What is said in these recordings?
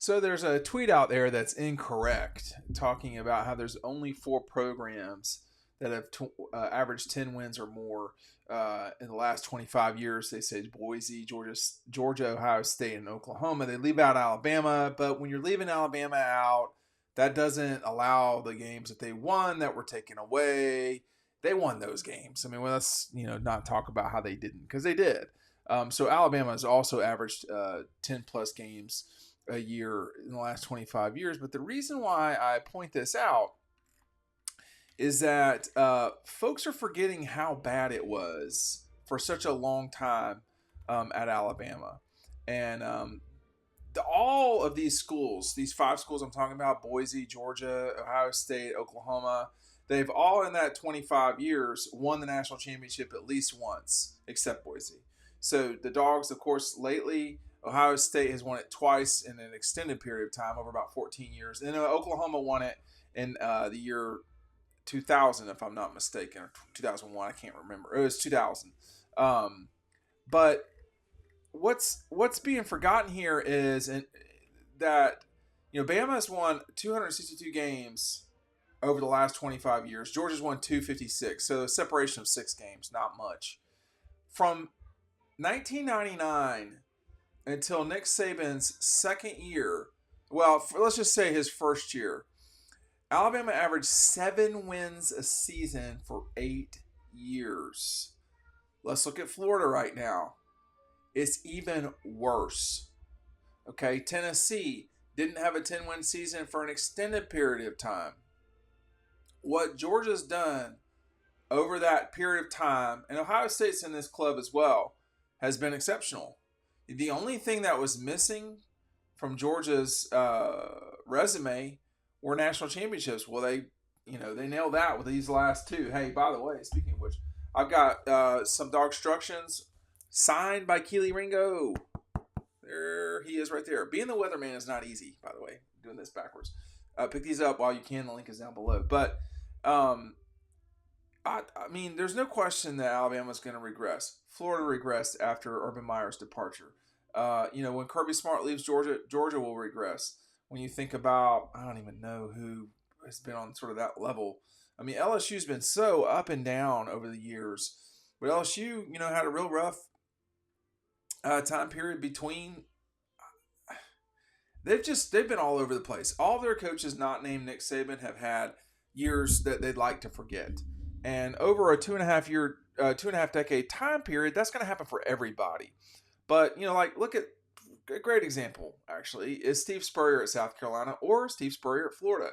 So there's a tweet out there that's incorrect, talking about how there's only four programs that have averaged 10 wins or more in the last 25 years. They say Boise, Georgia, Ohio State, and Oklahoma. They leave out Alabama, but when you're leaving Alabama out, that doesn't allow the games that they won that were taken away. They won those games. I mean, well, let's not talk about how they didn't, because they did. So Alabama has also averaged 10 plus games a year in the last 25 years. But the reason why I point this out is that folks are forgetting how bad it was for such a long time at Alabama. And all of these schools, these five schools I'm talking about, Boise, Georgia, Ohio State, Oklahoma, they've all in that 25 years won the national championship at least once, except Boise. So the Dogs, of course, lately, Ohio State has won it twice in an extended period of time, over about 14 years. And Oklahoma won it in the year 2000, if I'm not mistaken, or 2001. I can't remember. It was 2000. But what's being forgotten here is that Bama has won 262 games over the last 25 years. Georgia's won 256, so a separation of 6 games, not much. From 1999 until Nick Saban's second year, well, let's just say his first year, Alabama averaged 7 wins a season for 8 years. Let's look at Florida right now. It's even worse. Okay, Tennessee didn't have a 10-win season for an extended period of time. What Georgia's done over that period of time, and Ohio State's in this club as well, has been exceptional. The only thing that was missing from Georgia's resume were national championships. Well, they nailed that with these last 2. Hey, by the way, speaking of which, I've got some dog instructions signed by Keely Ringo. There he is right there. Being the weatherman is not easy, by the way. I'm doing this backwards. Pick these up while you can. The link is down below. But, I mean, there's no question that Alabama's going to regress. Florida regressed after Urban Meyer's departure. When Kirby Smart leaves Georgia, Georgia will regress. When you think about, I don't even know who has been on sort of that level. I mean, LSU's been so up and down over the years. But LSU, had a real rough time period between. They've been all over the place. All their coaches not named Nick Saban have had years that they'd like to forget. And over a 2.5 decade time period, that's going to happen for everybody. But, look at a great example, actually, is Steve Spurrier at South Carolina or Steve Spurrier at Florida.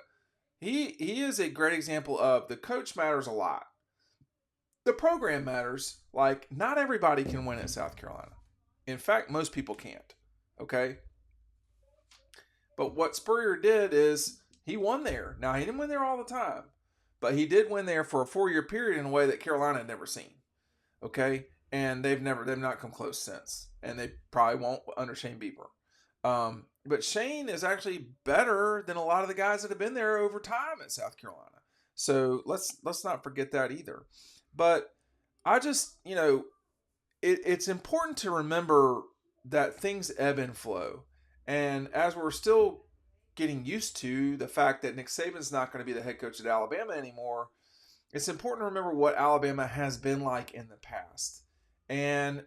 He is a great example of the coach matters a lot. The program matters. Like, not everybody can win at South Carolina. In fact, most people can't. Okay? But what Spurrier did is he won there. Now, he didn't win there all the time. But he did win there for a 4-year period in a way that Carolina had never seen. Okay? And they've not come close since. And they probably won't under Shane Beamer. But Shane is actually better than a lot of the guys that have been there over time at South Carolina. So let's not forget that either. But I just, it's important to remember that things ebb and flow. And as we're still getting used to the fact that Nick Saban's not going to be the head coach at Alabama anymore, it's important to remember what Alabama has been like in the past. And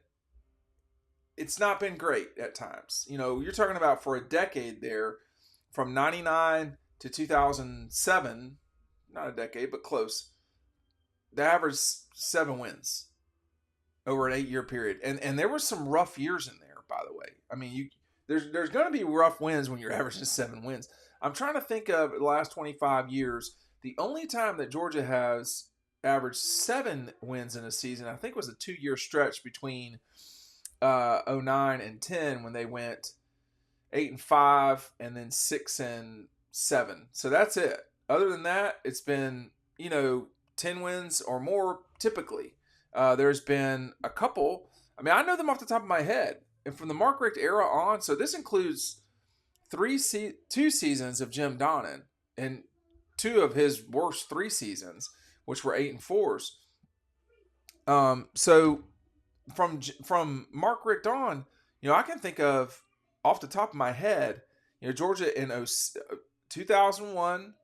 it's not been great at times. You're talking about for a decade there, from 99 to 2007, not a decade, but close, the average 7 wins over an 8-year period. And there were some rough years in there, by the way. I mean, there's going to be rough wins when you're averaging 7 wins. I'm trying to think of the last 25 years. The only time that Georgia has averaged 7 wins in a season, I think, was a 2-year stretch between 09 and 10 when they went 8-5 and then 6-7. So that's it. Other than that, it's been 10 wins or more typically. There's been a couple. I mean, I know them off the top of my head. And from the Mark Richt era on, so this includes 2 seasons of Jim Donnan and 2 of his worst 3 seasons, which were 8-4s. So from Mark Richt on, I can think of off the top of my head, Georgia in 2001,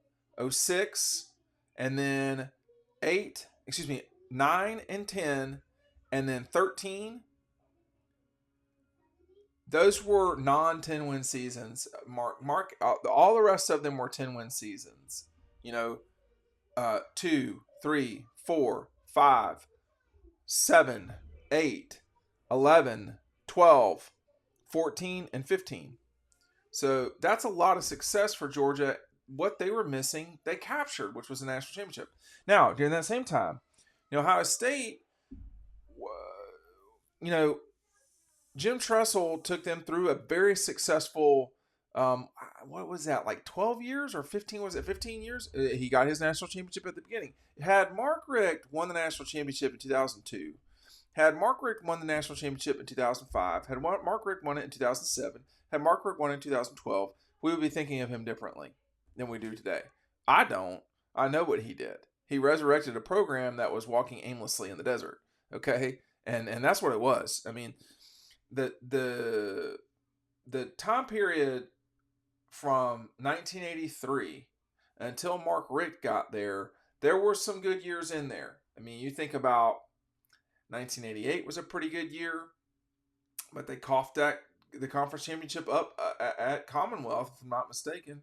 06, and then 9 and 10, and then 13. Those were non-10 win seasons. Mark, all the rest of them were 10-win seasons. 2, 3, 4, 5, 7, 8, 11, 12, 14, and 15. So that's a lot of success for Georgia. What they were missing, they captured, which was the national championship. Now, during that same time, Ohio State, Jim Tressel took them through a very successful, what was that, like 12 years or 15? Was it 15 years? He got his national championship at the beginning. Had Mark Richt won the national championship in 2002, had Mark Richt won the national championship in 2005, had Mark Richt won it in 2007, had Mark Richt won it in 2012, we would be thinking of him differently than we do today. I don't. I know what he did. He resurrected a program that was walking aimlessly in the desert. Okay? And that's what it was. I mean, the time period from 1983 until Mark Richt got there were some good years in there. I mean, you think about 1988 was a pretty good year, but they coughed the conference championship up at Commonwealth, if I'm not mistaken.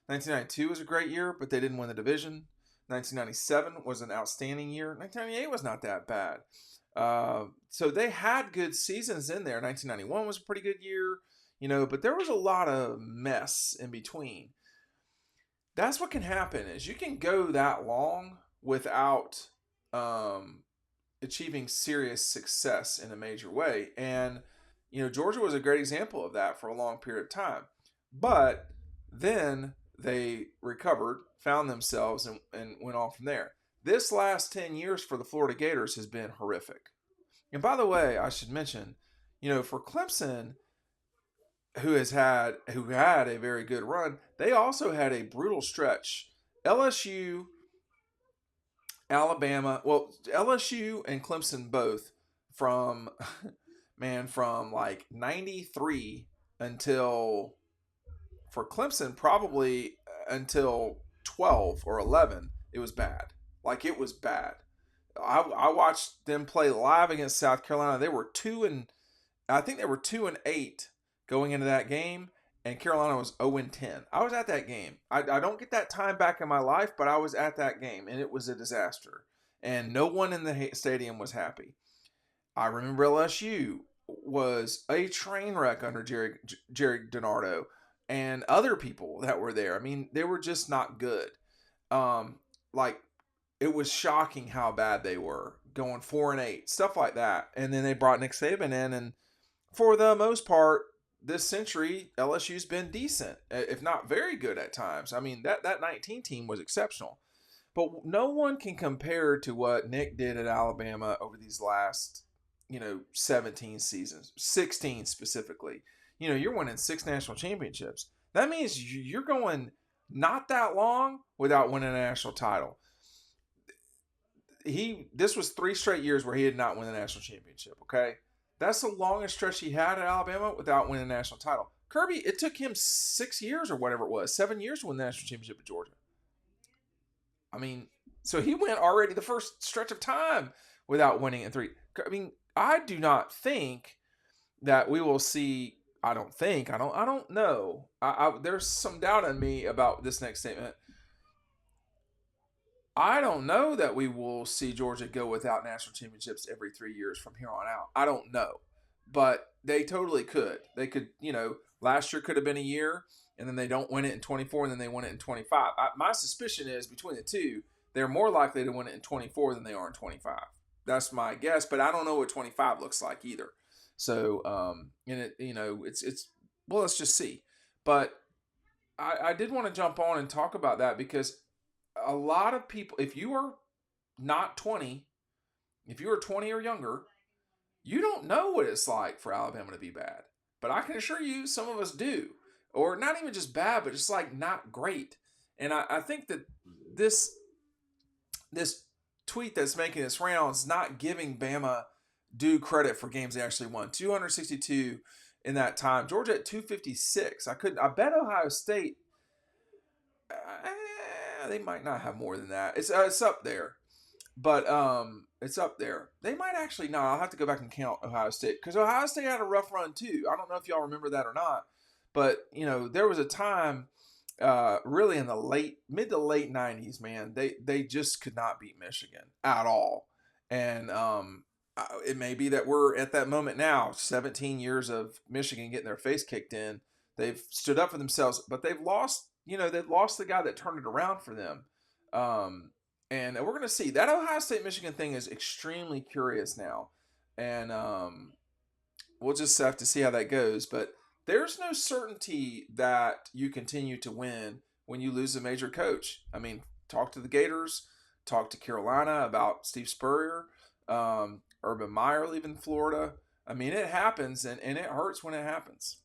1992 was a great year, but they didn't win the division. 1997 was an outstanding year. 1998 was not that bad. So they had good seasons in there. 1991 was a pretty good year, but there was a lot of mess in between. That's what can happen is you can go that long without achieving serious success in a major way. And, Georgia was a great example of that for a long period of time. But then they recovered, found themselves, and went on from there. This last 10 years for the Florida Gators has been horrific. And by the way, I should mention, for Clemson, who had a very good run, they also had a brutal stretch. LSU, Alabama, LSU and Clemson both from like 93 until, for Clemson, probably until 12 or 11, it was bad. Like, it was bad. I watched them play live against South Carolina. They were 2-8 going into that game, and Carolina was 0-10. I was at that game. I don't get that time back in my life, but I was at that game, and it was a disaster. And no one in the stadium was happy. I remember LSU was a train wreck under Jerry DiNardo and other people that were there. I mean, they were just not good. It was shocking how bad they were, going 4-8, stuff like that. And then they brought Nick Saban in, and for the most part, this century, LSU's been decent, if not very good at times. I mean, that 19 team was exceptional. But no one can compare to what Nick did at Alabama over these last, 17 seasons, 16 specifically. You're winning 6 national championships. That means you're going not that long without winning a national title. This was 3 straight years where he did not win the national championship, okay? That's the longest stretch he had at Alabama without winning a national title. Kirby, it took him 6 years or whatever it was, 7 years to win the national championship at Georgia. I mean, so he went already the first stretch of time without winning in 3. I mean, I do not think that we will see. I don't know. There's some doubt in me about this next statement. I don't know that we will see Georgia go without national championships every 3 years from here on out. I don't know. But they totally could. They could, last year could have been a year, and then they don't win it in 24, and then they win it in 25. My suspicion is between the two, they're more likely to win it in 24 than they are in 25. That's my guess, but I don't know what 25 looks like either. So, let's just see. But I did want to jump on and talk about that because a lot of people, if you are not 20, if you are 20 or younger, you don't know what it's like for Alabama to be bad. But I can assure you, some of us do. Or not even just bad, but just like not great. And I think that this tweet that's making its rounds not giving Bama due credit for games they actually won. 262 in that time. Georgia at 256. I bet Ohio State. They might not have more than that. It's up there, but it's up there. They might actually. No, I'll have to go back and count Ohio State because Ohio State had a rough run too. I don't know if y'all remember that or not, but there was a time, really in the mid to late '90s, man. They just could not beat Michigan at all, and it may be that we're at that moment now. 17 years of Michigan getting their face kicked in. They've stood up for themselves, but they've lost. They've lost the guy that turned it around for them. And we're going to see. That Ohio State Michigan thing is extremely curious now. And we'll just have to see how that goes. But there's no certainty that you continue to win when you lose a major coach. I mean, talk to the Gators, talk to Carolina about Steve Spurrier, Urban Meyer leaving Florida. I mean, it happens, and it hurts when it happens.